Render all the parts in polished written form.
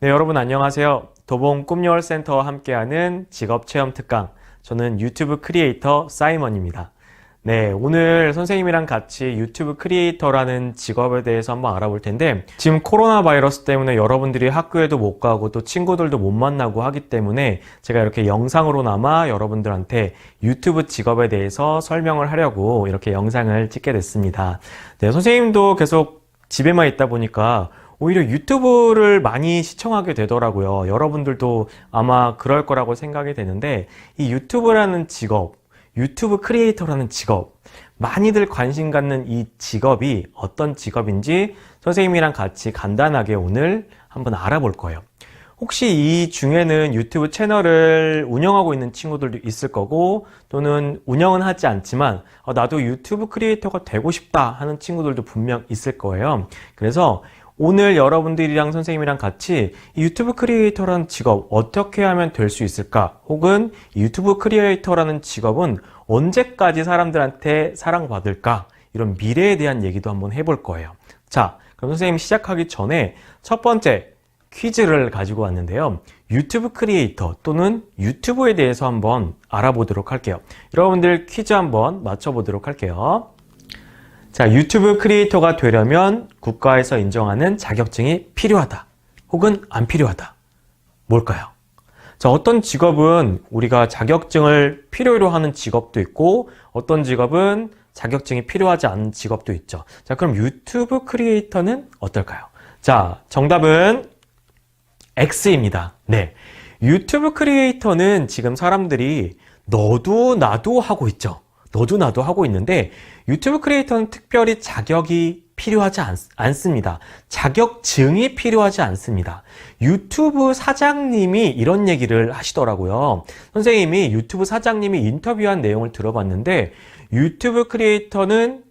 네, 여러분 안녕하세요. 도봉 꿈여울센터와 함께하는 직업체험 특강. 저는 유튜브 크리에이터 사이먼입니다. 네, 오늘 선생님이랑 같이 유튜브 크리에이터라는 직업에 대해서 한번 알아볼 텐데, 지금 코로나 바이러스 때문에 여러분들이 학교에도 못 가고 또 친구들도 못 만나고 하기 때문에 제가 이렇게 영상으로나마 여러분들한테 유튜브 직업에 대해서 설명을 하려고 이렇게 영상을 찍게 됐습니다. 네, 선생님도 계속 집에만 있다 보니까 오히려 유튜브를 많이 시청하게 되더라고요. 여러분들도 아마 그럴 거라고 생각이 되는데, 이 유튜브라는 직업, 유튜브 크리에이터라는 직업, 많이들 관심 갖는 이 직업이 어떤 직업인지 선생님이랑 같이 간단하게 오늘 한번 알아볼 거예요. 혹시 이 중에는 유튜브 채널을 운영하고 있는 친구들도 있을 거고, 또는 운영은 하지 않지만 나도 유튜브 크리에이터가 되고 싶다 하는 친구들도 분명 있을 거예요. 그래서 오늘 여러분들이랑 선생님이랑 같이 이 유튜브 크리에이터라는 직업 어떻게 하면 될 수 있을까? 혹은 이 유튜브 크리에이터라는 직업은 언제까지 사람들한테 사랑받을까? 이런 미래에 대한 얘기도 한번 해볼 거예요. 자, 그럼 선생님 시작하기 전에 첫 번째 퀴즈를 가지고 왔는데요. 유튜브 크리에이터 또는 유튜브에 대해서 한번 알아보도록 할게요. 여러분들 퀴즈 한번 맞춰보도록 할게요. 자, 유튜브 크리에이터가 되려면 국가에서 인정하는 자격증이 필요하다. 혹은 안 필요하다. 뭘까요? 자, 어떤 직업은 우리가 자격증을 필요로 하는 직업도 있고, 어떤 직업은 자격증이 필요하지 않은 직업도 있죠. 자, 그럼 유튜브 크리에이터는 어떨까요? 자, 정답은 X입니다. 네. 유튜브 크리에이터는 지금 사람들이 너도 나도 하고 있죠. 너도 나도 하고 있는데, 유튜브 크리에이터는 특별히 자격이 필요하지 않습니다. 자격증이 필요하지 않습니다. 유튜브 사장님이 이런 얘기를 하시더라고요. 선생님이 유튜브 사장님이 인터뷰한 내용을 들어봤는데, 유튜브는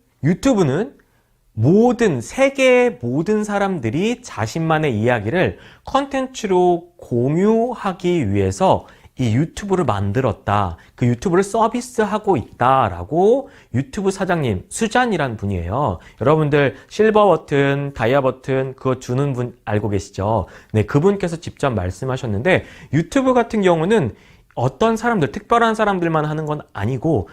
세계의 모든 사람들이 자신만의 이야기를 컨텐츠로 공유하기 위해서 이 유튜브를 만들었다. 그 유튜브를 서비스하고 있다라고 유튜브 사장님, 수잔이란 분이에요. 여러분들 실버 버튼, 다이아 버튼 그거 주는 분 알고 계시죠? 네, 그분께서 직접 말씀하셨는데, 유튜브 같은 경우는 어떤 사람들, 특별한 사람들만 하는 건 아니고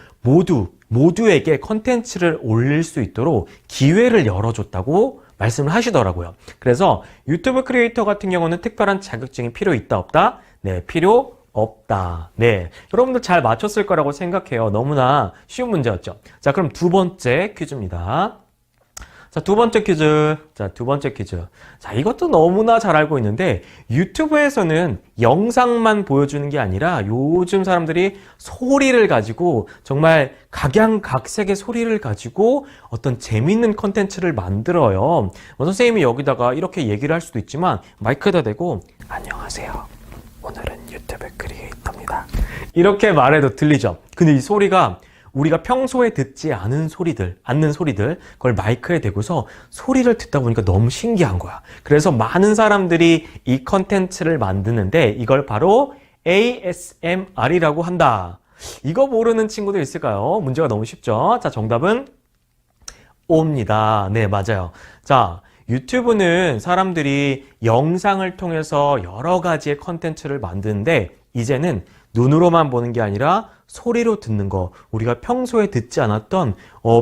모두에게 컨텐츠를 올릴 수 있도록 기회를 열어줬다고 말씀을 하시더라고요. 그래서 유튜브 크리에이터 같은 경우는 특별한 자격증이 필요 있다 없다? 네, 필요 없다. 네, 여러분들 잘 맞췄을 거라고 생각해요. 너무나 쉬운 문제였죠. 자, 그럼 두 번째 퀴즈입니다. 자, 두 번째 퀴즈. 자, 이것도 너무나 잘 알고 있는데, 유튜브에서는 영상만 보여주는 게 아니라 요즘 사람들이 소리를 가지고 정말 각양각색의 소리를 가지고 어떤 재밌는 컨텐츠를 만들어요. 선생님이 여기다가 이렇게 얘기를 할 수도 있지만 마이크에다 대고 안녕하세요. 오늘은 유튜브 크리에이터입니다. 이렇게 말해도 들리죠? 근데 이 소리가 우리가 평소에 듣지 않는 소리들, 그걸 마이크에 대고서 소리를 듣다 보니까 너무 신기한 거야. 그래서 많은 사람들이 이 컨텐츠를 만드는데 이걸 바로 ASMR이라고 한다. 이거 모르는 친구들 있을까요? 문제가 너무 쉽죠? 자, 정답은 O입니다. 네, 맞아요. 자, 유튜브는 사람들이 영상을 통해서 여러 가지의 컨텐츠를 만드는데, 이제는 눈으로만 보는 게 아니라 소리로 듣는 거, 우리가 평소에 듣지 않았던,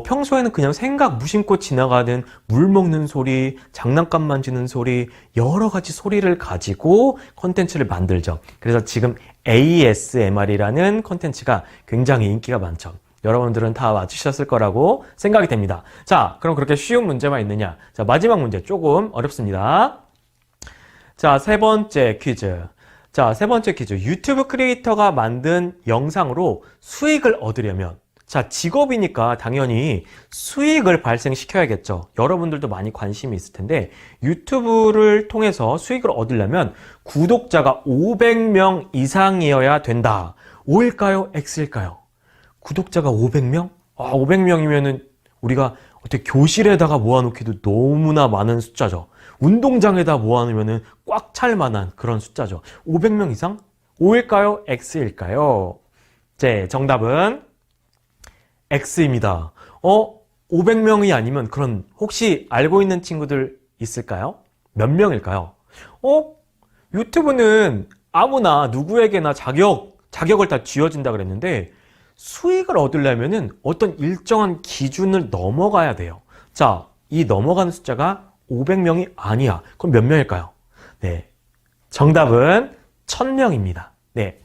평소에는 그냥 생각 무심코 지나가는 물 먹는 소리, 장난감 만지는 소리, 여러 가지 소리를 가지고 컨텐츠를 만들죠. 그래서 지금 ASMR이라는 컨텐츠가 굉장히 인기가 많죠. 여러분들은 다 맞추셨을 거라고 생각이 됩니다. 자, 그럼 그렇게 쉬운 문제만 있느냐? 자, 마지막 문제 조금 어렵습니다. 자, 세 번째 퀴즈. 유튜브 크리에이터가 만든 영상으로 수익을 얻으려면, 자, 직업이니까 당연히 수익을 발생시켜야겠죠. 여러분들도 많이 관심이 있을 텐데, 유튜브를 통해서 수익을 얻으려면 구독자가 500명 이상이어야 된다. O일까요? X일까요? 구독자가 500명? 500명이면은 우리가 어떻게 교실에다가 모아놓기도 너무나 많은 숫자죠. 운동장에다 모아놓으면은 꽉 찰 만한 그런 숫자죠. 500명 이상? O일까요? X일까요? 네, 정답은 X입니다. 500명이 아니면 그런 혹시 알고 있는 친구들 있을까요? 몇 명일까요? 유튜브는 아무나 누구에게나 자격을 다 쥐어진다 그랬는데 수익을 얻으려면은 어떤 일정한 기준을 넘어가야 돼요. 자, 이 넘어가는 숫자가 500명이 아니야. 그럼 몇 명일까요? 네. 정답은 1000명입니다. 네.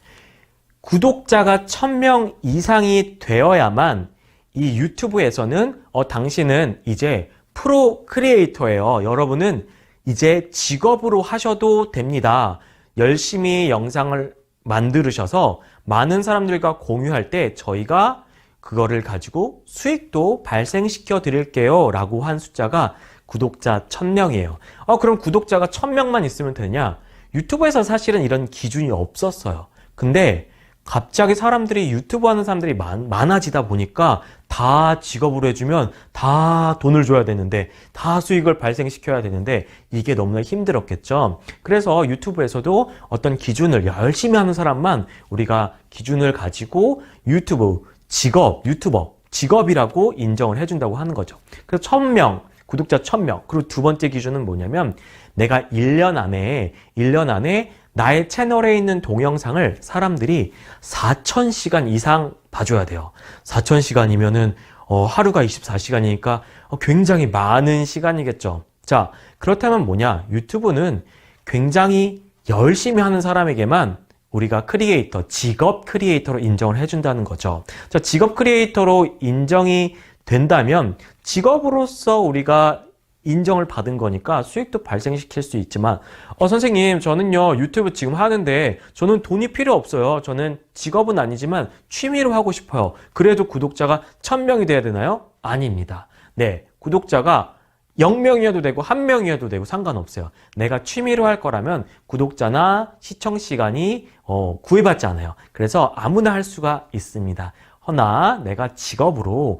구독자가 1000명 이상이 되어야만 이 유튜브에서는 당신은 이제 프로 크리에이터예요. 여러분은 이제 직업으로 하셔도 됩니다. 열심히 영상을 만들으셔서 많은 사람들과 공유할 때 저희가 그거를 가지고 수익도 발생시켜 드릴게요 라고 한 숫자가 구독자 1000명이에요. 그럼 구독자가 1000명만 있으면 되냐? 유튜브에서 사실은 이런 기준이 없었어요. 근데 갑자기 사람들이 유튜브 하는 사람들이 많아지다 보니까 다 직업으로 해주면 다 돈을 줘야 되는데 다 수익을 발생시켜야 되는데 이게 너무나 힘들었겠죠. 그래서 유튜브에서도 어떤 기준을 열심히 하는 사람만 우리가 기준을 가지고 유튜버, 직업이라고 인정을 해준다고 하는 거죠. 그래서 1000명, 구독자 1000명. 그리고 두 번째 기준은 뭐냐면 내가 1년 안에 나의 채널에 있는 동영상을 사람들이 4000시간 이상 봐줘야 돼요. 4000시간이면은 하루가 24시간이니까 굉장히 많은 시간이겠죠. 자, 그렇다면 뭐냐? 유튜브는 굉장히 열심히 하는 사람에게만 우리가 직업 크리에이터로 인정을 해준다는 거죠. 자, 직업 크리에이터로 인정이 된다면 직업으로서 우리가 인정을 받은 거니까 수익도 발생시킬 수 있지만 선생님 저는요 유튜브 지금 하는데 저는 돈이 필요 없어요. 저는 직업은 아니지만 취미로 하고 싶어요. 그래도 구독자가 1000명이 돼야 되나요? 아닙니다. 네, 구독자가 0명이어도 되고 1명이어도 되고 상관없어요. 내가 취미로 할 거라면 구독자나 시청 시간이 구애받지 않아요. 그래서 아무나 할 수가 있습니다. 허나 내가 직업으로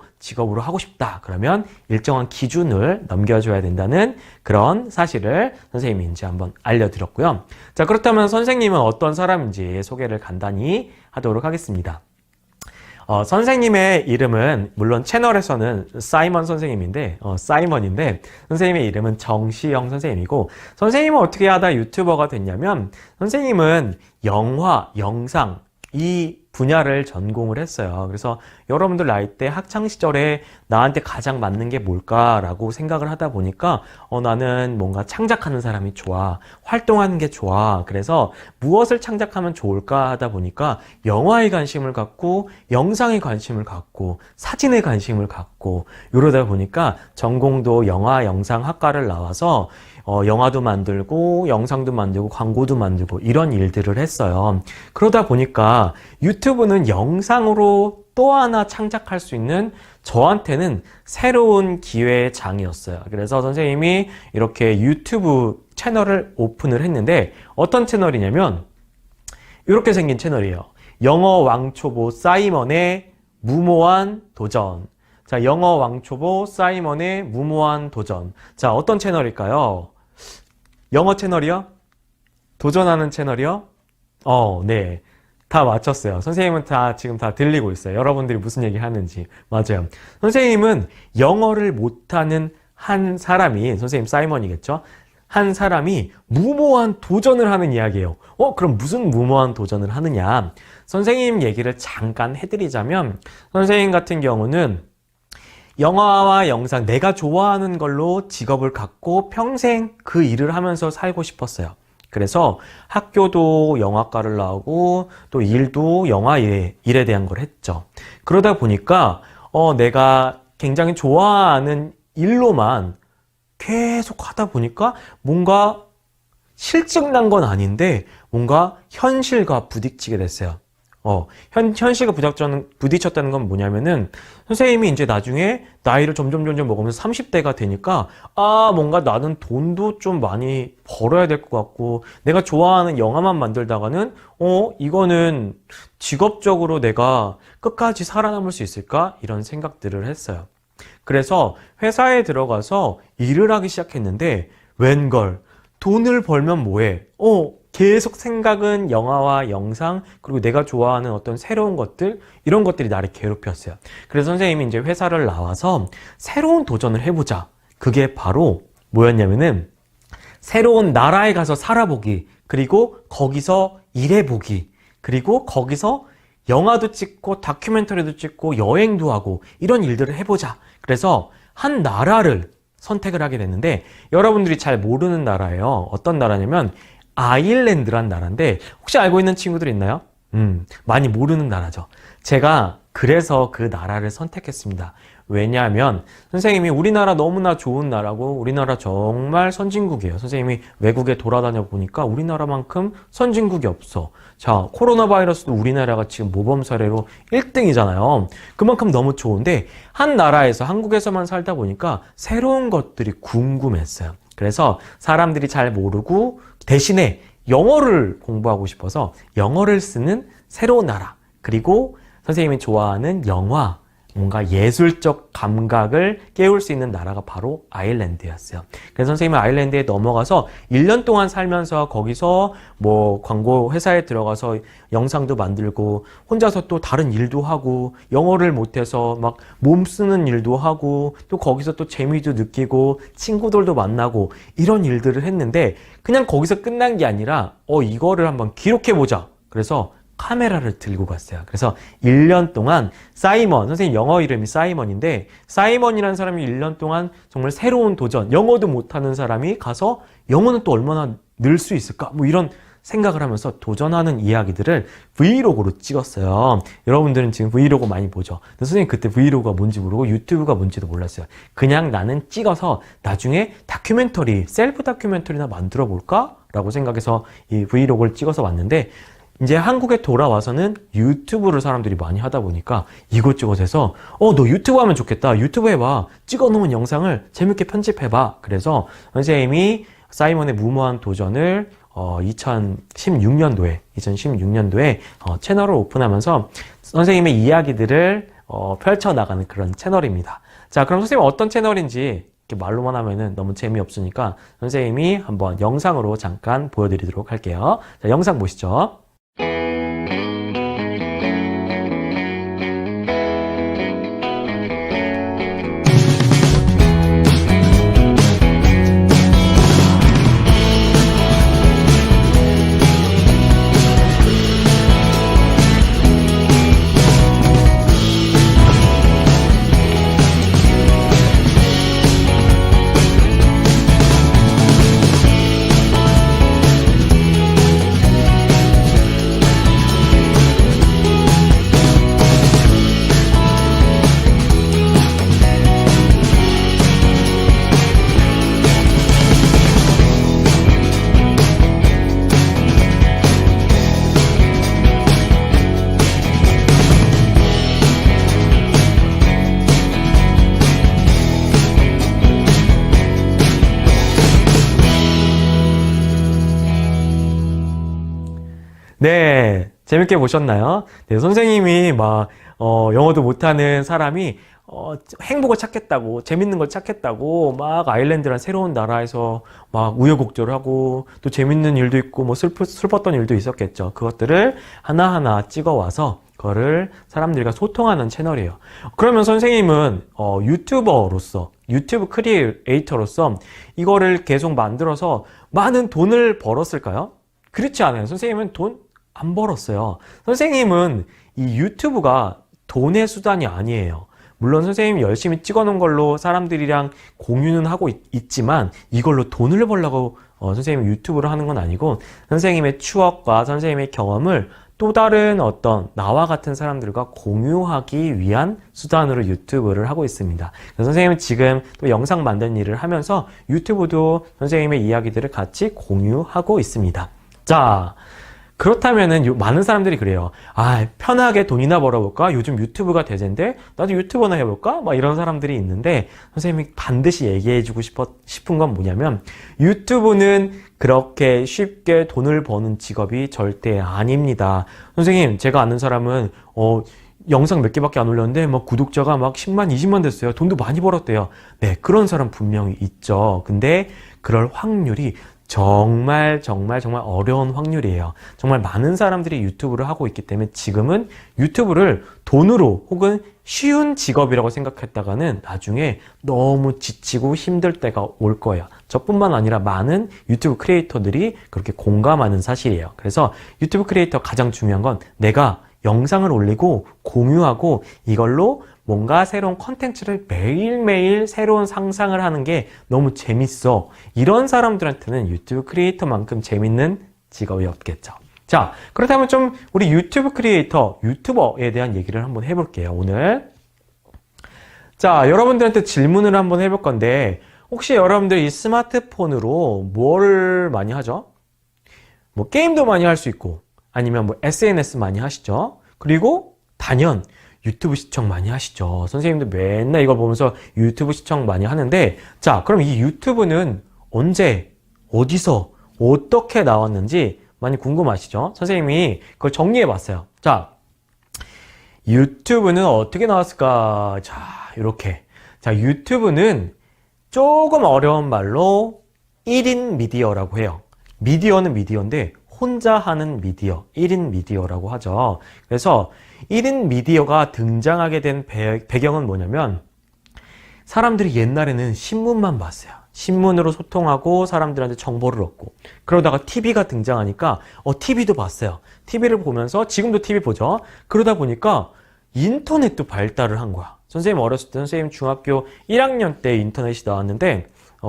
하고 싶다. 그러면 일정한 기준을 넘겨줘야 된다는 그런 사실을 선생님이 이제 한번 알려드렸고요. 자, 그렇다면 선생님은 어떤 사람인지 소개를 간단히 하도록 하겠습니다. 선생님의 이름은 물론 채널에서는 사이먼 선생님인데 사이먼인데 선생님의 이름은 정시영 선생님이고 선생님은 어떻게 하다 유튜버가 됐냐면 선생님은 영화, 영상 이 분야를 전공을 했어요. 그래서 여러분들 나이 때 학창 시절에 나한테 가장 맞는 게 뭘까라고 생각을 하다 보니까 나는 뭔가 창작하는 사람이 좋아. 활동하는 게 좋아. 그래서 무엇을 창작하면 좋을까 하다 보니까 영화에 관심을 갖고 영상에 관심을 갖고 사진에 관심을 갖고 이러다 보니까 전공도 영화 영상학과를 나와서 영화도 만들고 영상도 만들고 광고도 만들고 이런 일들을 했어요. 그러다 보니까 유튜브는 영상으로 또 하나 창작할 수 있는 저한테는 새로운 기회의 장이었어요. 그래서 선생님이 이렇게 유튜브 채널을 오픈을 했는데 어떤 채널이냐면 이렇게 생긴 채널이에요. 영어 왕초보 사이먼의 무모한 도전. 자, 영어 왕초보 사이먼의 무모한 도전. 자, 어떤 채널일까요? 영어 채널이요? 도전하는 채널이요? 네. 다 맞췄어요. 선생님은 지금 다 들리고 있어요. 여러분들이 무슨 얘기 하는지. 맞아요. 선생님은 영어를 못하는 한 사람이, 선생님 사이먼이겠죠? 한 사람이 무모한 도전을 하는 이야기예요. 그럼 무슨 무모한 도전을 하느냐? 선생님 얘기를 잠깐 해드리자면, 선생님 같은 경우는 영화와 영상, 내가 좋아하는 걸로 직업을 갖고 평생 그 일을 하면서 살고 싶었어요. 그래서 학교도 영화과를 나오고 또 일도 영화 일에 대한 걸 했죠. 그러다 보니까 내가 굉장히 좋아하는 일로만 계속 하다 보니까 뭔가 실증난 건 아닌데 뭔가 현실과 부딪히게 됐어요. 현실과 부딪혔다는 건 뭐냐면은 선생님이 이제 나중에 나이를 점점 먹으면서 30대가 되니까 뭔가 나는 돈도 좀 많이 벌어야 될 것 같고 내가 좋아하는 영화만 만들다가는 이거는 직업적으로 내가 끝까지 살아남을 수 있을까? 이런 생각들을 했어요. 그래서 회사에 들어가서 일을 하기 시작했는데 웬걸 돈을 벌면 뭐해? 계속 생각은 영화와 영상 그리고 내가 좋아하는 어떤 새로운 것들 이런 것들이 나를 괴롭혔어요. 그래서 선생님이 이제 회사를 나와서 새로운 도전을 해보자. 그게 바로 뭐였냐면은 새로운 나라에 가서 살아보기. 그리고 거기서 일해보기, 그리고 거기서 영화도 찍고 다큐멘터리도 찍고 여행도 하고 이런 일들을 해보자. 그래서 한 나라를 선택을 하게 됐는데 여러분들이 잘 모르는 나라예요. 어떤 나라냐면 아일랜드란 나라인데 혹시 알고 있는 친구들 있나요? 많이 모르는 나라죠. 제가 그래서 그 나라를 선택했습니다. 왜냐하면 선생님이 우리나라 너무나 좋은 나라고 우리나라 정말 선진국이에요. 선생님이 외국에 돌아다녀 보니까 우리나라만큼 선진국이 없어. 자, 코로나 바이러스도 우리나라가 지금 모범 사례로 1등이잖아요. 그만큼 너무 좋은데 한 나라에서 한국에서만 살다 보니까 새로운 것들이 궁금했어요. 그래서 사람들이 잘 모르고 대신에 영어를 공부하고 싶어서 영어를 쓰는 새로운 나라, 그리고 선생님이 좋아하는 영화, 뭔가 예술적 감각을 깨울 수 있는 나라가 바로 아일랜드였어요. 그래서 선생님은 아일랜드에 넘어가서 1년 동안 살면서 거기서 뭐 광고 회사에 들어가서 영상도 만들고 혼자서 또 다른 일도 하고 영어를 못해서 막 몸 쓰는 일도 하고 또 거기서 또 재미도 느끼고 친구들도 만나고 이런 일들을 했는데 그냥 거기서 끝난 게 아니라 이거를 한번 기록해보자. 그래서 카메라를 들고 갔어요. 그래서 1년 동안 사이먼, 선생님 영어 이름이 사이먼인데 사이먼이라는 사람이 1년 동안 정말 새로운 도전, 영어도 못하는 사람이 가서 영어는 또 얼마나 늘 수 있을까? 뭐 이런 생각을 하면서 도전하는 이야기들을 브이로그로 찍었어요. 여러분들은 지금 브이로그 많이 보죠. 근데 선생님 그때 브이로그가 뭔지 모르고 유튜브가 뭔지도 몰랐어요. 그냥 나는 찍어서 나중에 다큐멘터리, 셀프 다큐멘터리나 만들어 볼까? 라고 생각해서 이 브이로그를 찍어서 왔는데 이제 한국에 돌아와서는 유튜브를 사람들이 많이 하다 보니까 이곳저곳에서 너 유튜브 하면 좋겠다. 유튜브 해봐. 찍어놓은 영상을 재밌게 편집해봐. 그래서 선생님이 사이먼의 무모한 도전을 2016년도에 채널을 오픈하면서 선생님의 이야기들을 펼쳐나가는 그런 채널입니다. 자, 그럼 선생님 어떤 채널인지 이렇게 말로만 하면은 너무 재미없으니까 선생님이 한번 영상으로 잠깐 보여드리도록 할게요. 자, 영상 보시죠. 네, 재밌게 보셨나요? 네, 선생님이 막 영어도 못하는 사람이 행복을 찾겠다고, 재밌는 걸 찾겠다고 막 아일랜드란 새로운 나라에서 막 우여곡절을 하고 또 재밌는 일도 있고 뭐 슬펐던 일도 있었겠죠. 그것들을 하나하나 찍어와서 그거를 사람들과 소통하는 채널이에요. 그러면 선생님은 유튜버로서, 유튜브 크리에이터로서 이거를 계속 만들어서 많은 돈을 벌었을까요? 그렇지 않아요. 선생님은 돈 안 벌었어요. 선생님은 이 유튜브가 돈의 수단이 아니에요. 물론 선생님이 열심히 찍어놓은 걸로 사람들이랑 공유는 하고 있지만 이걸로 돈을 벌려고 선생님이 유튜브를 하는 건 아니고 선생님의 추억과 선생님의 경험을 또 다른 어떤 나와 같은 사람들과 공유하기 위한 수단으로 유튜브를 하고 있습니다. 선생님은 지금 또 영상 만드는 일을 하면서 유튜브도 선생님의 이야기들을 같이 공유하고 있습니다. 자, 그렇다면은 많은 사람들이 그래요. 편하게 돈이나 벌어볼까? 요즘 유튜브가 대세인데 나도 유튜버나 해볼까? 막 이런 사람들이 있는데 선생님이 반드시 얘기해주고 싶은 건 뭐냐면 유튜브는 그렇게 쉽게 돈을 버는 직업이 절대 아닙니다. 선생님, 제가 아는 사람은 영상 몇 개밖에 안 올렸는데 막 구독자가 막 10만, 20만 됐어요. 돈도 많이 벌었대요. 네, 그런 사람 분명히 있죠. 근데 그럴 확률이 정말 어려운 확률이에요. 정말 많은 사람들이 유튜브를 하고 있기 때문에 지금은 유튜브를 돈으로 혹은 쉬운 직업이라고 생각했다가는 나중에 너무 지치고 힘들 때가 올 거예요. 저뿐만 아니라 많은 유튜브 크리에이터들이 그렇게 공감하는 사실이에요. 그래서 유튜브 크리에이터 가장 중요한 건 내가 영상을 올리고 공유하고 이걸로 뭔가 새로운 컨텐츠를 매일매일 새로운 상상을 하는 게 너무 재밌어. 이런 사람들한테는 유튜브 크리에이터만큼 재밌는 직업이 없겠죠. 자, 그렇다면 좀 우리 유튜브 크리에이터, 유튜버에 대한 얘기를 한번 해볼게요, 오늘. 자, 여러분들한테 질문을 한번 해볼 건데, 혹시 여러분들 이 스마트폰으로 뭘 많이 하죠? 뭐, 게임도 많이 할 수 있고, 아니면 뭐, SNS 많이 하시죠? 그리고, 단연, 유튜브 시청 많이 하시죠. 선생님도 맨날 이걸 보면서 유튜브 시청 많이 하는데, 자, 그럼 이 유튜브는 언제, 어디서, 어떻게 나왔는지 많이 궁금하시죠? 선생님이 그걸 정리해 봤어요. 자, 유튜브는 어떻게 나왔을까? 자, 이렇게. 자, 유튜브는 조금 어려운 말로 1인 미디어라고 해요. 미디어는 미디어인데 혼자 하는 미디어, 1인 미디어라고 하죠. 그래서 1인 미디어가 등장하게 된 배경은 뭐냐면 사람들이 옛날에는 신문만 봤어요. 신문으로 소통하고 사람들한테 정보를 얻고 그러다가 TV가 등장하니까 TV도 봤어요. TV를 보면서 지금도 TV 보죠. 그러다 보니까 인터넷도 발달을 한 거야. 선생님 어렸을 때 선생님 중학교 1학년 때 인터넷이 나왔는데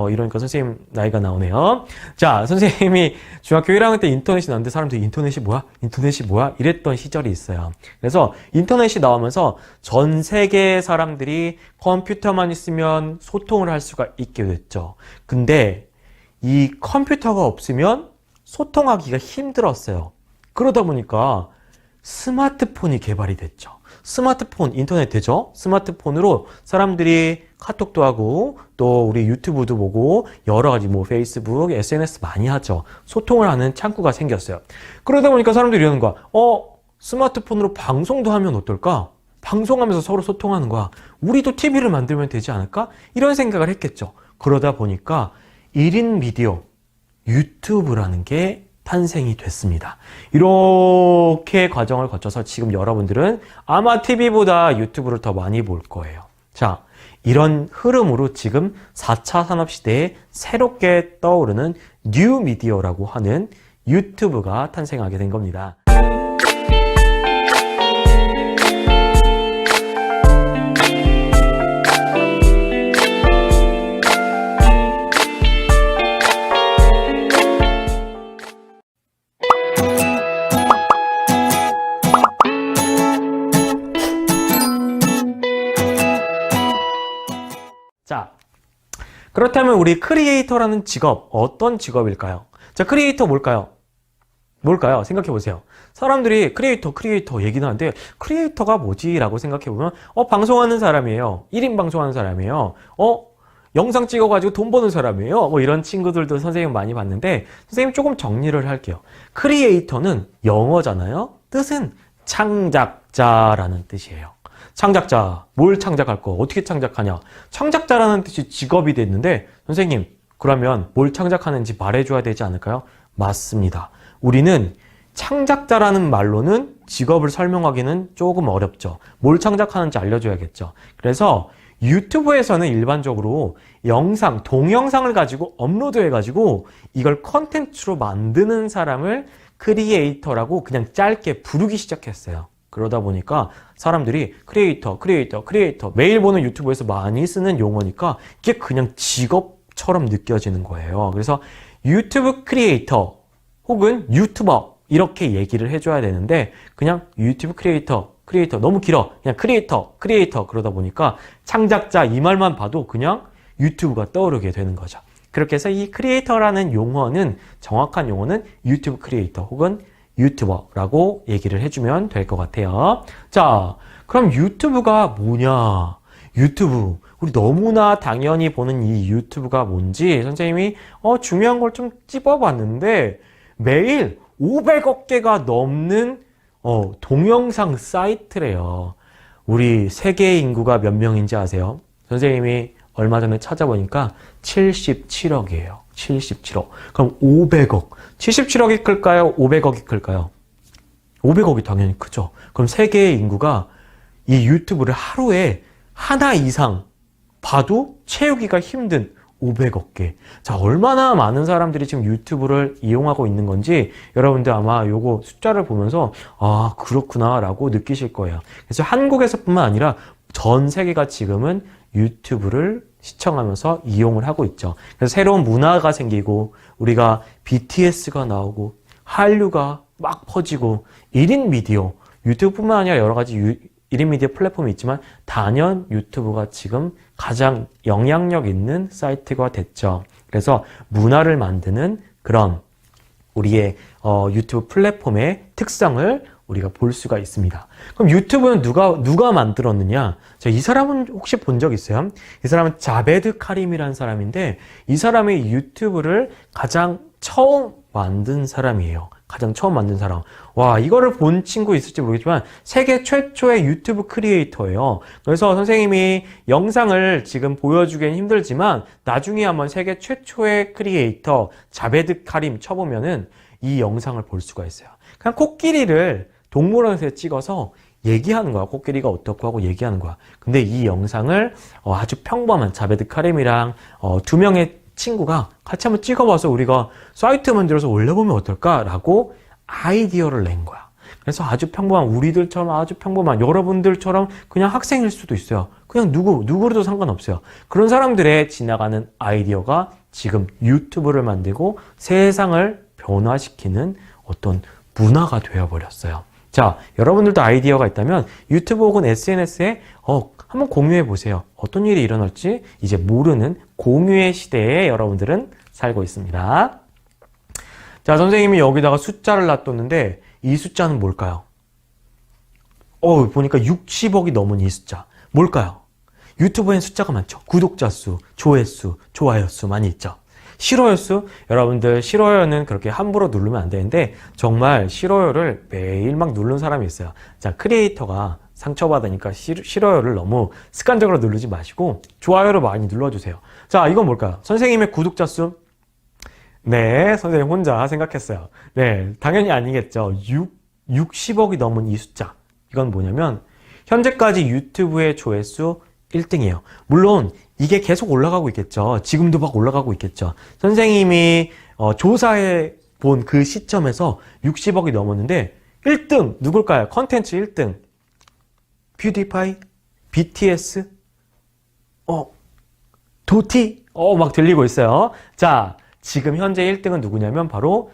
이러니까 선생님 나이가 나오네요. 자, 선생님이 중학교 1학년 때 인터넷이 나왔는데 사람들이 인터넷이 뭐야? 인터넷이 뭐야? 이랬던 시절이 있어요. 그래서 인터넷이 나오면서 전 세계의 사람들이 컴퓨터만 있으면 소통을 할 수가 있게 됐죠. 근데 이 컴퓨터가 없으면 소통하기가 힘들었어요. 그러다 보니까 스마트폰이 개발이 됐죠. 스마트폰, 인터넷 되죠? 스마트폰으로 사람들이 카톡도 하고 또 우리 유튜브도 보고 여러 가지 뭐 페이스북, SNS 많이 하죠. 소통을 하는 창구가 생겼어요. 그러다 보니까 사람들이 이러는 거야. 스마트폰으로 방송도 하면 어떨까? 방송하면서 서로 소통하는 거야. 우리도 TV를 만들면 되지 않을까? 이런 생각을 했겠죠. 그러다 보니까 1인 미디어, 유튜브라는 게 탄생이 됐습니다. 이렇게 과정을 거쳐서 지금 여러분들은 아마 TV보다 유튜브를 더 많이 볼 거예요. 자, 이런 흐름으로 지금 4차 산업시대에 새롭게 떠오르는 뉴 미디어라고 하는 유튜브가 탄생하게 된 겁니다. 자, 그렇다면 우리 크리에이터라는 직업, 어떤 직업일까요? 자, 크리에이터 뭘까요? 생각해 보세요. 사람들이 크리에이터 얘기는 하는데 크리에이터가 뭐지? 라고 생각해 보면 방송하는 사람이에요. 1인 방송하는 사람이에요. 영상 찍어가지고 돈 버는 사람이에요. 뭐 이런 친구들도 선생님 많이 봤는데 선생님 조금 정리를 할게요. 크리에이터는 영어잖아요. 뜻은 창작자라는 뜻이에요. 창작자, 뭘 창작할 거, 어떻게 창작하냐. 창작자라는 뜻이 직업이 됐는데 선생님, 그러면 뭘 창작하는지 말해줘야 되지 않을까요? 맞습니다. 우리는 창작자라는 말로는 직업을 설명하기는 조금 어렵죠. 뭘 창작하는지 알려줘야겠죠. 그래서 유튜브에서는 일반적으로 영상, 동영상을 가지고 업로드해가지고 이걸 컨텐츠로 만드는 사람을 크리에이터라고 그냥 짧게 부르기 시작했어요. 그러다 보니까 사람들이 크리에이터 매일 보는 유튜브에서 많이 쓰는 용어니까 이게 그냥 직업처럼 느껴지는 거예요. 그래서 유튜브 크리에이터 혹은 유튜버 이렇게 얘기를 해줘야 되는데 그냥 유튜브 크리에이터 너무 길어. 그냥 크리에이터 그러다 보니까 창작자 이 말만 봐도 그냥 유튜브가 떠오르게 되는 거죠. 그렇게 해서 이 크리에이터라는 용어는 정확한 용어는 유튜브 크리에이터 혹은 유튜버라고 얘기를 해주면 될 것 같아요. 자, 그럼 유튜브가 뭐냐? 유튜브. 우리 너무나 당연히 보는 이 유튜브가 뭔지 선생님이 중요한 걸 좀 찝어봤는데 매일 500억 개가 넘는 동영상 사이트래요. 우리 세계 인구가 몇 명인지 아세요? 선생님이 얼마 전에 찾아보니까 77억이에요. 77억. 그럼 500억. 77억이 클까요? 500억이 클까요? 500억이 당연히 크죠. 그럼 세계의 인구가 이 유튜브를 하루에 하나 이상 봐도 채우기가 힘든 500억 개. 자, 얼마나 많은 사람들이 지금 유튜브를 이용하고 있는 건지 여러분들 아마 요거 숫자를 보면서 아, 그렇구나 라고 느끼실 거예요. 그래서 한국에서뿐만 아니라 전 세계가 지금은 유튜브를 시청하면서 이용을 하고 있죠. 그래서 새로운 문화가 생기고 우리가 BTS가 나오고 한류가 막 퍼지고 1인 미디어, 유튜브뿐만 아니라 여러 가지 1인 미디어 플랫폼이 있지만 단연 유튜브가 지금 가장 영향력 있는 사이트가 됐죠. 그래서 문화를 만드는 그런 우리의 유튜브 플랫폼의 특성을 우리가 볼 수가 있습니다. 그럼 유튜브는 누가 만들었느냐? 이 사람은 혹시 본 적 있어요? 이 사람은 자베드 카림이라는 사람인데 이 사람이 유튜브를 가장 처음 만든 사람이에요. 가장 처음 만든 사람. 와, 이거를 본 친구 있을지 모르겠지만 세계 최초의 유튜브 크리에이터예요. 그래서 선생님이 영상을 지금 보여주기는 힘들지만 나중에 한번 세계 최초의 크리에이터 자베드 카림 쳐보면은 이 영상을 볼 수가 있어요. 그냥 코끼리를 동물원에서 찍어서 얘기하는 거야. 코끼리가 어떻고 하고 얘기하는 거야. 근데 이 영상을 아주 평범한 자베드 카림이랑 2명의 친구가 같이 한번 찍어봐서 우리가 사이트 만들어서 올려보면 어떨까라고 아이디어를 낸 거야. 그래서 아주 평범한 우리들처럼 아주 평범한 여러분들처럼 그냥 학생일 수도 있어요. 그냥 누구로도 상관없어요. 그런 사람들의 지나가는 아이디어가 지금 유튜브를 만들고 세상을 변화시키는 어떤 문화가 되어버렸어요. 자, 여러분들도 아이디어가 있다면 유튜브 혹은 SNS에 한번 공유해 보세요. 어떤 일이 일어날지 이제 모르는 공유의 시대에 여러분들은 살고 있습니다. 자, 선생님이 여기다가 숫자를 놔뒀는데 이 숫자는 뭘까요? 보니까 60억이 넘은 이 숫자. 뭘까요? 유튜브엔 숫자가 많죠. 구독자 수, 조회수, 좋아요 수 많이 있죠. 싫어요 수, 여러분들 싫어요는 그렇게 함부로 누르면 안 되는데 정말 싫어요를 매일 막 누르는 사람이 있어요. 자, 크리에이터가 상처받으니까 싫어요를 너무 습관적으로 누르지 마시고 좋아요를 많이 눌러주세요. 자, 이건 뭘까요? 선생님의 구독자 수? 네, 선생님 혼자 생각했어요. 네, 당연히 아니겠죠. 60억이 넘은 이 숫자. 이건 뭐냐면 현재까지 유튜브의 조회수 1등이에요. 물론 이게 계속 올라가고 있겠죠. 지금도 막 올라가고 있겠죠. 선생님이 조사해 본 그 시점에서 60억이 넘었는데 1등 누굴까요? 컨텐츠 1등 퓨디파이? BTS? 도티? 막 들리고 있어요. 자, 지금 현재 1등은 누구냐면 바로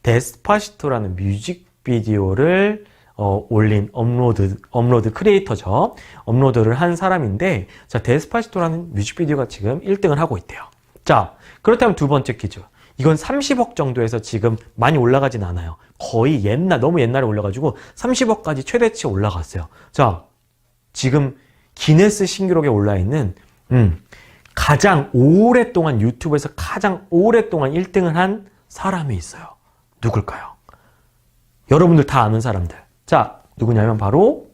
데스파시토라는 뮤직비디오를 올린 업로드 크리에이터죠. 업로드를 한 사람인데, 자, 데스파시토라는 뮤직비디오가 지금 1등을 하고 있대요. 자, 그렇다면 두 번째 퀴즈. 이건 30억 정도에서 지금 많이 올라가진 않아요. 거의 너무 옛날에 올라가지고 30억까지 최대치 올라갔어요. 자, 지금 기네스 신기록에 올라있는, 가장 오랫동안 유튜브에서 가장 오랫동안 1등을 한 사람이 있어요. 누굴까요? 여러분들 다 아는 사람들. 자, 누구냐면 바로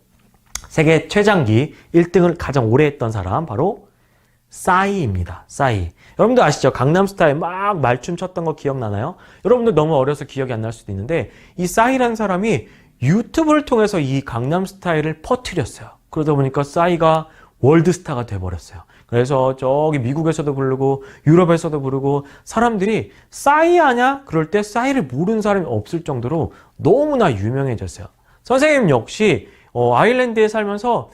세계 최장기 1등을 가장 오래 했던 사람 바로 싸이입니다. 싸이. 여러분들 아시죠? 강남스타일 막 말춤 췄던 거 기억나나요? 여러분들 너무 어려서 기억이 안 날 수도 있는데 이 싸이라는 사람이 유튜브를 통해서 이 강남스타일을 퍼뜨렸어요. 그러다 보니까 싸이가 월드스타가 돼버렸어요. 그래서 저기 미국에서도 부르고 유럽에서도 부르고 사람들이 싸이 아냐? 그럴 때 싸이를 모르는 사람이 없을 정도로 너무나 유명해졌어요. 선생님 역시 아일랜드에 살면서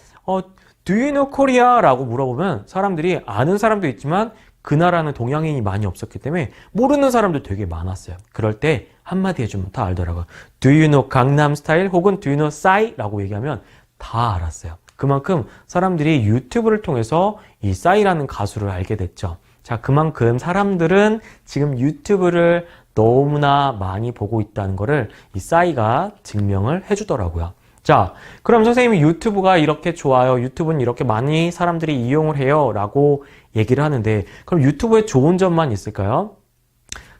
Do you know Korea? 라고 물어보면 사람들이 아는 사람도 있지만 그 나라는 동양인이 많이 없었기 때문에 모르는 사람도 되게 많았어요. 그럴 때 한마디 해주면 다 알더라고요. Do you know 강남 스타일 혹은 Do you know 싸이? 라고 얘기하면 다 알았어요. 그만큼 사람들이 유튜브를 통해서 이 싸이라는 가수를 알게 됐죠. 자, 그만큼 사람들은 지금 유튜브를 너무나 많이 보고 있다는 거를 이 싸이가 증명을 해주더라고요. 자, 그럼 선생님이 유튜브가 이렇게 좋아요. 유튜브는 이렇게 많이 사람들이 이용을 해요. 라고 얘기를 하는데 그럼 유튜브에 좋은 점만 있을까요?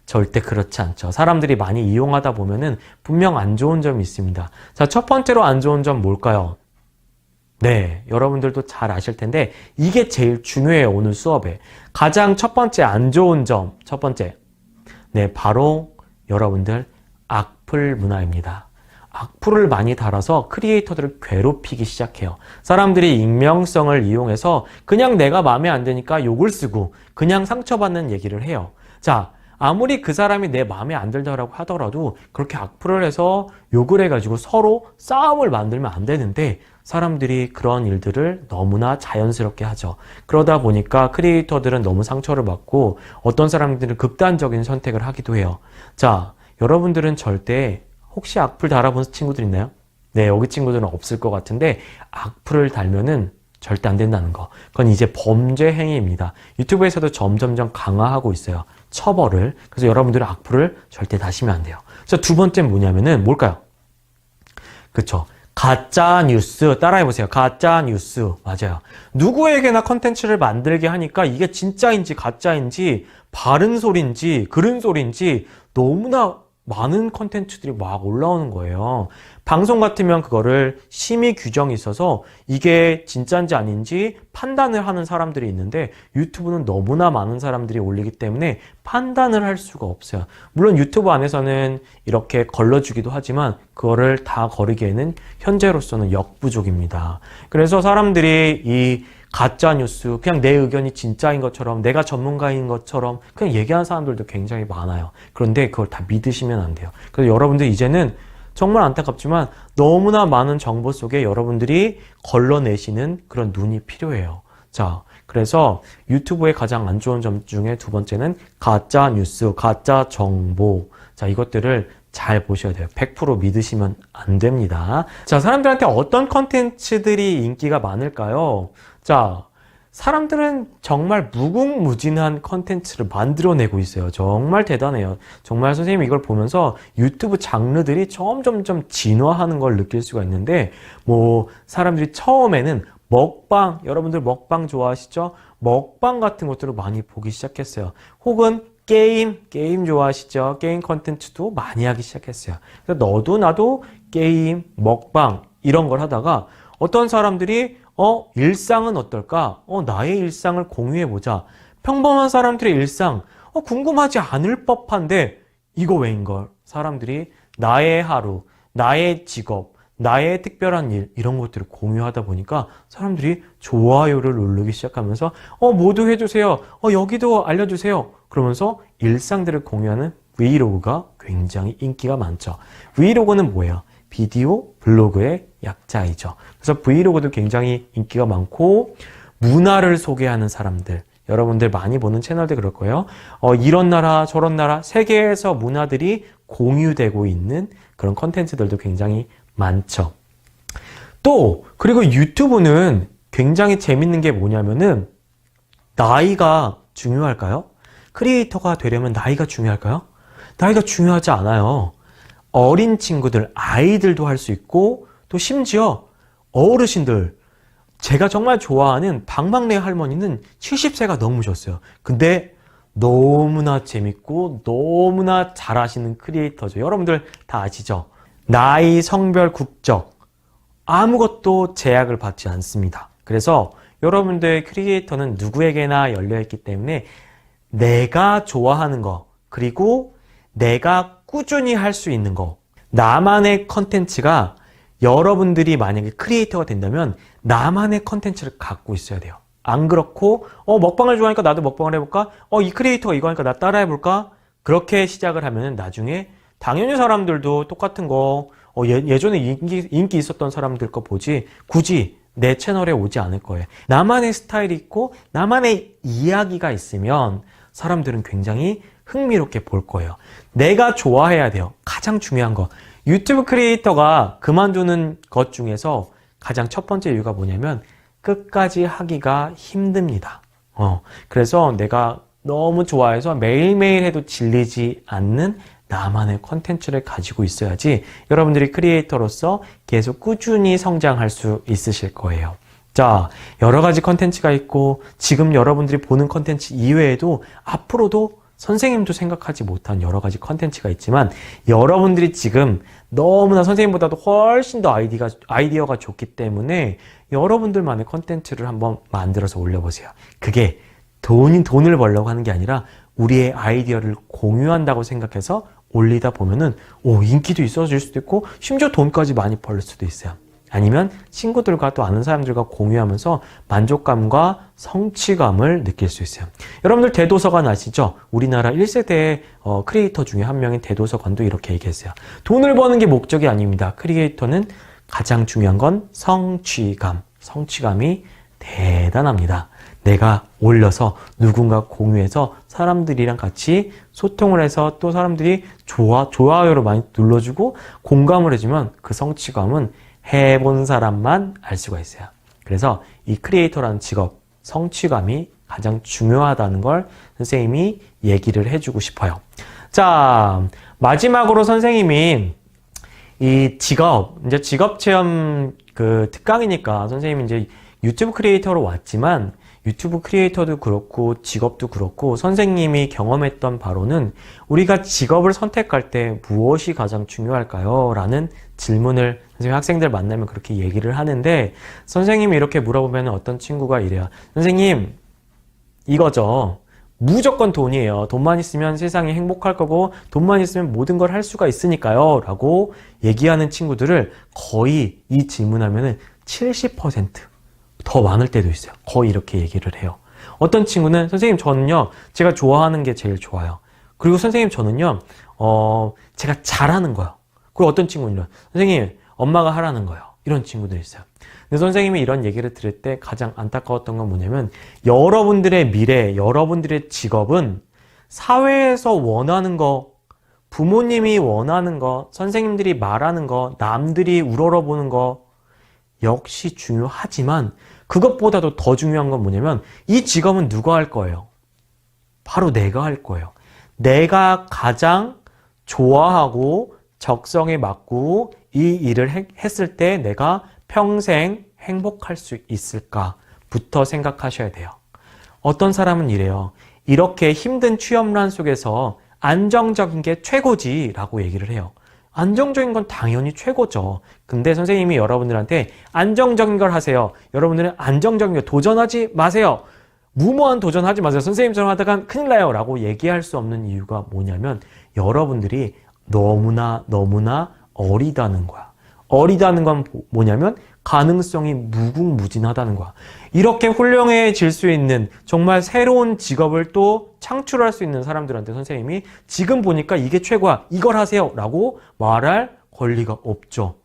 절대 그렇지 않죠. 사람들이 많이 이용하다 보면은 분명 안 좋은 점이 있습니다. 자, 첫 번째로 안 좋은 점 뭘까요? 네, 여러분들도 잘 아실 텐데 이게 제일 중요해요, 오늘 수업에. 가장 첫 번째 안 좋은 점, 첫 번째. 네, 바로 여러분들 악플 문화입니다. 악플을 많이 달아서 크리에이터들을 괴롭히기 시작해요. 사람들이 익명성을 이용해서 그냥 내가 마음에 안 드니까 욕을 쓰고 그냥 상처받는 얘기를 해요. 자, 아무리 그 사람이 내 마음에 안 들다라고 하더라도 그렇게 악플을 해서 욕을 해가지고 서로 싸움을 만들면 안 되는데 사람들이 그런 일들을 너무나 자연스럽게 하죠. 그러다 보니까 크리에이터들은 너무 상처를 받고 어떤 사람들은 극단적인 선택을 하기도 해요. 자, 여러분들은 절대 혹시 악플 달아본 친구들 있나요? 네, 여기 친구들은 없을 것 같은데 악플을 달면은 절대 안 된다는 거. 그건 이제 범죄 행위입니다. 유튜브에서도 점점점 강화하고 있어요. 처벌을. 그래서 여러분들은 악플을 절대 다시면 안 돼요. 자, 두 번째는 뭐냐면은 뭘까요? 그쵸. 가짜 뉴스 따라해보세요. 가짜 뉴스. 맞아요. 누구에게나 컨텐츠를 만들게 하니까 이게 진짜인지 가짜인지 바른 소리인지 그른 소리인지 너무나 많은 컨텐츠들이 막 올라오는 거예요. 방송 같으면 그거를 심의 규정이 있어서 이게 진짜인지 아닌지 판단을 하는 사람들이 있는데 유튜브는 너무나 많은 사람들이 올리기 때문에 판단을 할 수가 없어요. 물론 유튜브 안에서는 이렇게 걸러주기도 하지만 그거를 다 거르기에는 현재로서는 역부족입니다. 그래서 사람들이 이 가짜 뉴스, 그냥 내 의견이 진짜인 것처럼 내가 전문가인 것처럼 그냥 얘기하는 사람들도 굉장히 많아요. 그런데 그걸 다 믿으시면 안 돼요. 그래서 여러분들 이제는 정말 안타깝지만 너무나 많은 정보 속에 여러분들이 걸러내시는 그런 눈이 필요해요. 자, 그래서 유튜브의 가장 안 좋은 점 중에 두 번째는 가짜 뉴스, 가짜 정보. 자, 이것들을 잘 보셔야 돼요. 100% 믿으시면 안 됩니다. 자, 사람들한테 어떤 컨텐츠들이 인기가 많을까요? 자, 사람들은 정말 무궁무진한 컨텐츠를 만들어내고 있어요. 정말 대단해요. 정말 선생님이 이걸 보면서 유튜브 장르들이 점점점 진화하는 걸 느낄 수가 있는데 뭐 사람들이 처음에는 먹방, 여러분들 먹방 좋아하시죠? 먹방 같은 것들을 많이 보기 시작했어요. 혹은 게임 좋아하시죠? 게임 컨텐츠도 많이 하기 시작했어요. 그래서 너도 나도 게임, 먹방 이런 걸 하다가 어떤 사람들이 일상은 어떨까? 나의 일상을 공유해보자. 평범한 사람들의 일상, 궁금하지 않을 법한데, 이거 왜인걸? 사람들이 나의 하루, 나의 직업, 나의 특별한 일, 이런 것들을 공유하다 보니까 사람들이 좋아요를 누르기 시작하면서, 모두 해주세요. 여기도 알려주세요. 그러면서 일상들을 공유하는 브이로그가 굉장히 인기가 많죠. 브이로그는 뭐예요? 비디오 블로그의 약자이죠. 그래서 브이로그도 굉장히 인기가 많고 문화를 소개하는 사람들, 여러분들 많이 보는 채널들 그럴 거예요. 이런 나라 저런 나라 세계에서 문화들이 공유되고 있는 그런 컨텐츠들도 굉장히 많죠. 또 그리고 유튜브는 굉장히 재밌는 게 뭐냐면은 나이가 중요할까요? 크리에이터가 되려면 나이가 중요할까요? 나이가 중요하지 않아요. 어린 친구들, 아이들도 할 수 있고 또 심지어 어르신들, 제가 정말 좋아하는 방망래 할머니는 70세가 넘으셨어요. 근데 너무나 재밌고 너무나 잘하시는 크리에이터죠. 여러분들 다 아시죠? 나이, 성별, 국적 아무것도 제약을 받지 않습니다. 그래서 여러분들의 크리에이터는 누구에게나 열려있기 때문에 내가 좋아하는 거 그리고 내가 꾸준히 할 수 있는 거, 나만의 컨텐츠가 여러분들이 만약에 크리에이터가 된다면 나만의 컨텐츠를 갖고 있어야 돼요. 안 그렇고 먹방을 좋아하니까 나도 먹방을 해볼까? 이 크리에이터가 이거 하니까 나 따라 해볼까? 그렇게 시작을 하면 나중에 당연히 사람들도 똑같은 거 예전에 인기 있었던 사람들 거 보지 굳이 내 채널에 오지 않을 거예요. 나만의 스타일이 있고 나만의 이야기가 있으면 사람들은 굉장히 흥미롭게 볼 거예요. 내가 좋아해야 돼요. 가장 중요한 거. 유튜브 크리에이터가 그만두는 것 중에서 가장 첫 번째 이유가 뭐냐면 끝까지 하기가 힘듭니다. 그래서 내가 너무 좋아해서 매일매일 해도 질리지 않는 나만의 컨텐츠를 가지고 있어야지 여러분들이 크리에이터로서 계속 꾸준히 성장할 수 있으실 거예요. 자, 여러 가지 컨텐츠가 있고 지금 여러분들이 보는 컨텐츠 이외에도 앞으로도 선생님도 생각하지 못한 여러 가지 컨텐츠가 있지만 여러분들이 지금 너무나 선생님보다도 훨씬 더 아이디어가 좋기 때문에 여러분들만의 컨텐츠를 한번 만들어서 올려보세요. 그게 돈을 벌려고 하는 게 아니라 우리의 아이디어를 공유한다고 생각해서 올리다 보면은 인기도 있어질 수도 있고 심지어 돈까지 많이 벌 수도 있어요. 아니면 친구들과 또 아는 사람들과 공유하면서 만족감과 성취감을 느낄 수 있어요. 여러분들 대도서관 아시죠? 우리나라 1세대 크리에이터 중에 한 명인 대도서관도 이렇게 얘기했어요. 돈을 버는 게 목적이 아닙니다. 크리에이터는 가장 중요한 건 성취감. 성취감이 대단합니다. 내가 올려서 누군가 공유해서 사람들이랑 같이 소통을 해서 또 사람들이 좋아요를 많이 눌러주고 공감을 해주면 그 성취감은 해본 사람만 알 수가 있어요. 그래서 이 크리에이터라는 직업, 성취감이 가장 중요하다는 걸 선생님이 얘기를 해주고 싶어요. 자, 마지막으로 선생님이 이 이제 직업 체험 특강이니까 선생님이 이제 유튜브 크리에이터로 왔지만 유튜브 크리에이터도 그렇고 직업도 그렇고 선생님이 경험했던 바로는 우리가 직업을 선택할 때 무엇이 가장 중요할까요? 라는 질문을 선생님 학생들 만나면 그렇게 얘기를 하는데 선생님이 이렇게 물어보면 어떤 친구가 이래요. 선생님 이거죠. 무조건 돈이에요. 돈만 있으면 세상이 행복할 거고 돈만 있으면 모든 걸 할 수가 있으니까요. 라고 얘기하는 친구들을 거의 이 질문하면은 70% 더 많을 때도 있어요. 거의 이렇게 얘기를 해요. 어떤 친구는 선생님 저는요 제가 좋아하는 게 제일 좋아요. 그리고 선생님 저는요 제가 잘하는 거요. 그리고 어떤 친구는요 선생님 엄마가 하라는 거요. 이런 친구들이 있어요. 근데 선생님이 이런 얘기를 들을 때 가장 안타까웠던 건 뭐냐면 여러분들의 미래, 여러분들의 직업은 사회에서 원하는 거, 부모님이 원하는 거, 선생님들이 말하는 거, 남들이 우러러보는 거 역시 중요하지만 그것보다도 더 중요한 건 뭐냐면 이 직업은 누가 할 거예요? 바로 내가 할 거예요. 내가 가장 좋아하고 적성에 맞고 이 일을 했을 때 내가 평생 행복할 수 있을까부터 생각하셔야 돼요. 어떤 사람은 이래요. 이렇게 힘든 취업난 속에서 안정적인 게 최고지 라고 얘기를 해요. 안정적인 건 당연히 최고죠. 근데 선생님이 여러분들한테 안정적인 걸 하세요. 여러분들은 안정적인 거 도전하지 마세요. 무모한 도전하지 마세요. 선생님처럼 하다가 큰일 나요. 라고 얘기할 수 없는 이유가 뭐냐면 여러분들이 너무나 어리다는 거야. 어리다는 건 뭐냐면 가능성이 무궁무진하다는 거야. 이렇게 훌륭해질 수 있는 정말 새로운 직업을 또 창출할 수 있는 사람들한테 선생님이 지금 보니까 이게 최고야. 이걸 하세요. 라고 말할 권리가 없죠.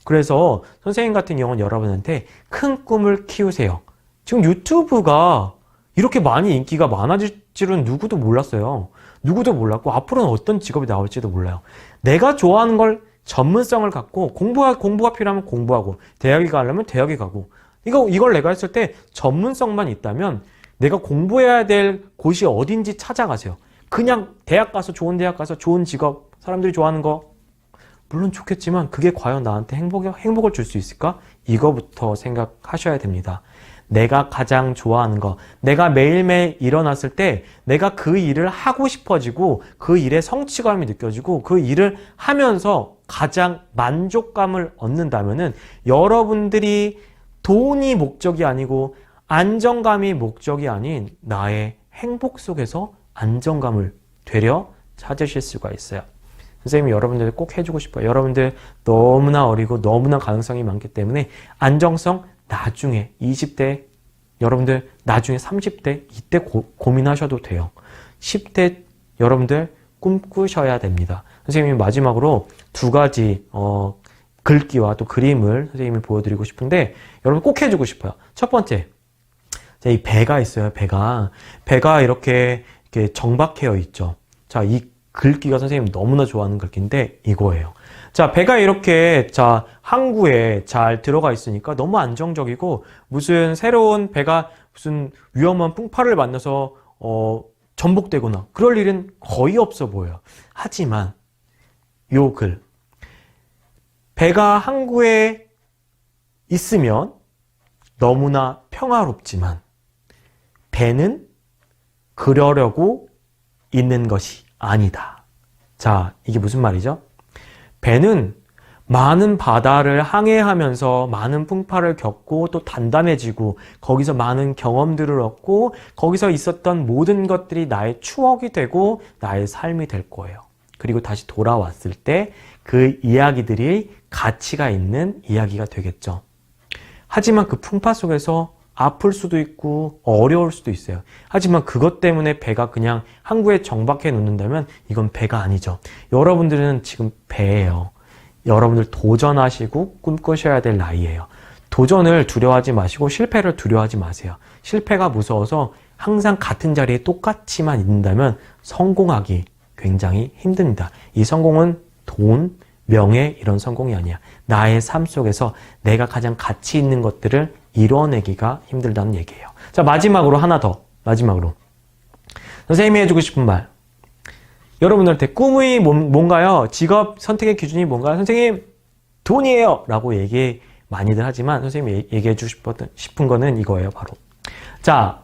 그래서 선생님 같은 경우는 여러분한테 큰 꿈을 키우세요. 지금 유튜브가 이렇게 많이 인기가 많아질 줄은 누구도 몰랐어요. 누구도 몰랐고 앞으로는 어떤 직업이 나올지도 몰라요. 내가 좋아하는 걸 전문성을 갖고 공부가 필요하면 공부하고 대학에 가려면 대학에 가고 이걸 내가 했을 때 전문성만 있다면 내가 공부해야 될 곳이 어딘지 찾아가세요. 그냥 대학 가서 좋은 대학 가서 좋은 직업 사람들이 좋아하는 거 물론 좋겠지만 그게 과연 나한테 행복을 줄 수 있을까? 이거부터 생각하셔야 됩니다. 내가 가장 좋아하는 거, 내가 매일매일 일어났을 때 내가 그 일을 하고 싶어지고 그 일에 성취감이 느껴지고 그 일을 하면서 가장 만족감을 얻는다면은 여러분들이 돈이 목적이 아니고 안정감이 목적이 아닌 나의 행복 속에서 안정감을 되려 찾으실 수가 있어요. 선생님이 여러분들 꼭 해주고 싶어요. 여러분들 너무나 어리고 너무나 가능성이 많기 때문에 안정성 나중에 20대 여러분들 나중에 30대 이때 고민하셔도 돼요. 10대 여러분들 꿈꾸셔야 됩니다. 선생님이 마지막으로 두 가지 글귀와 또 그림을 선생님이 보여드리고 싶은데 여러분 꼭 해주고 싶어요. 첫 번째 이 배가 있어요. 배가 이렇게 정박해어 있죠. 자, 이 글귀가 선생님 너무나 좋아하는 글귀인데 이거예요. 자, 배가 이렇게 항구에 잘 들어가 있으니까 너무 안정적이고 무슨 새로운 배가 무슨 위험한 풍파를 만나서 전복되거나 그럴 일은 거의 없어 보여요. 하지만 요 글 배가 항구에 있으면 너무나 평화롭지만 배는 그러려고 있는 것이 아니다. 자, 이게 무슨 말이죠? 배는 많은 바다를 항해하면서 많은 풍파를 겪고 또 단단해지고 거기서 많은 경험들을 얻고 거기서 있었던 모든 것들이 나의 추억이 되고 나의 삶이 될 거예요. 그리고 다시 돌아왔을 때 그 이야기들이 가치가 있는 이야기가 되겠죠. 하지만 그 풍파 속에서 아플 수도 있고 어려울 수도 있어요. 하지만 그것 때문에 배가 그냥 항구에 정박해 놓는다면 이건 배가 아니죠. 여러분들은 지금 배예요. 여러분들 도전하시고 꿈꾸셔야 될 나이예요. 도전을 두려워하지 마시고 실패를 두려워하지 마세요. 실패가 무서워서 항상 같은 자리에 똑같이만 있는다면 성공하기 굉장히 힘듭니다. 이 성공은 돈, 명예 이런 성공이 아니야. 나의 삶 속에서 내가 가장 가치 있는 것들을 이뤄내기가 힘들다는 얘기예요. 자, 마지막으로 하나 더. 마지막으로. 선생님이 해주고 싶은 말. 여러분들한테 꿈이 뭔가요? 직업 선택의 기준이 뭔가요? 선생님, 돈이에요! 라고 얘기 많이들 하지만 선생님이 얘기해 주고 싶은 거는 이거예요, 바로. 자,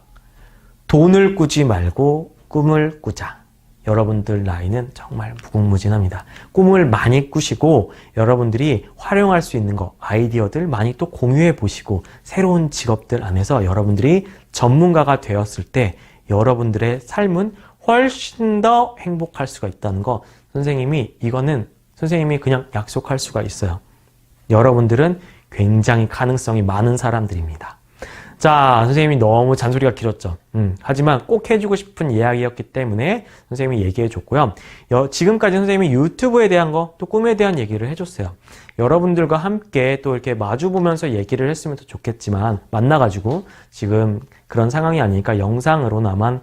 돈을 꾸지 말고 꿈을 꾸자. 여러분들 나이는 정말 무궁무진합니다. 꿈을 많이 꾸시고 여러분들이 활용할 수 있는 거, 아이디어들 많이 또 공유해 보시고 새로운 직업들 안에서 여러분들이 전문가가 되었을 때 여러분들의 삶은 훨씬 더 행복할 수가 있다는 거 선생님이 그냥 약속할 수가 있어요. 여러분들은 굉장히 가능성이 많은 사람들입니다. 자, 선생님이 너무 잔소리가 길었죠. 하지만 꼭 해주고 싶은 이야기였기 때문에 선생님이 얘기해 줬고요. 지금까지 선생님이 유튜브에 대한 거, 또 꿈에 대한 얘기를 해줬어요. 여러분들과 함께 또 이렇게 마주보면서 얘기를 했으면 더 좋겠지만, 만나가지고 지금 그런 상황이 아니니까 영상으로나마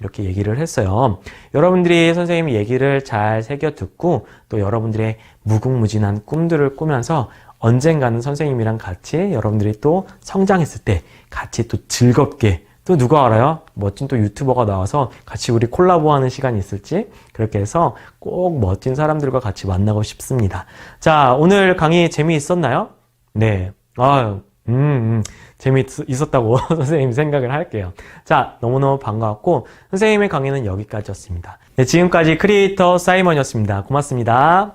이렇게 얘기를 했어요. 여러분들이 선생님이 얘기를 잘 새겨 듣고 또 여러분들의 무궁무진한 꿈들을 꾸면서 언젠가는 선생님이랑 같이 여러분들이 또 성장했을 때 같이 또 즐겁게 또 누가 알아요? 멋진 또 유튜버가 나와서 같이 우리 콜라보하는 시간이 있을지 그렇게 해서 꼭 멋진 사람들과 같이 만나고 싶습니다. 자, 오늘 강의 재미있었나요? 네. 재미있었다고 선생님 생각을 할게요. 자, 너무너무 반가웠고 선생님의 강의는 여기까지였습니다. 네, 지금까지 크리에이터 사이먼이었습니다. 고맙습니다.